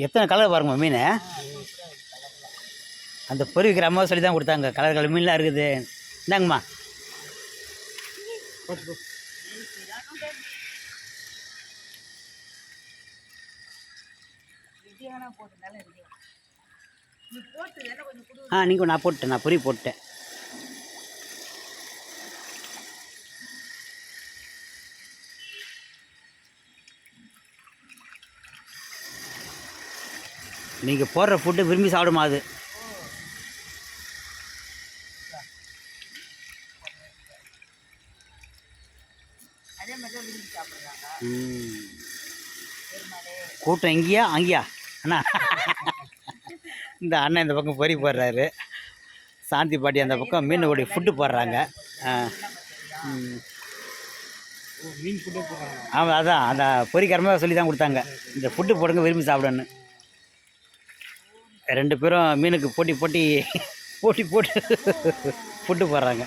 எத்தனை கலர் பாருங்கம்மா மீன். அந்த பொறி வைக்கிற அம்மா சொல்லி தான் கொடுத்தாங்க. கலர் கலர் மீன்லாம் இருக்குது. இந்தாங்கம்மா. நீங்கள் நான் போட்டேன். நான் பொறி போட்டேன். நீங்கள் போடுற ஃபுட்டு விரும்பி சாப்பிடுமா அது. கூட்டம் இங்கேயா அங்கேயா அண்ணா? இந்த அண்ணன் இந்த பக்கம் பொறி போடுறாரு. சாந்தி பாட்டி அந்த பக்கம் மீன் ஓடி ஃபுட்டு போடுறாங்க. ஆமாம், அதான் அந்த பொறிக்காரமாக சொல்லி தான் கொடுத்தாங்க. இந்த ஃபுட்டு போடுங்க விரும்பி சாப்பிடன்னு. 2 பேரும் மீனுக்கு போட்டி போட்டு ஃபுட்டு போடுறாங்க.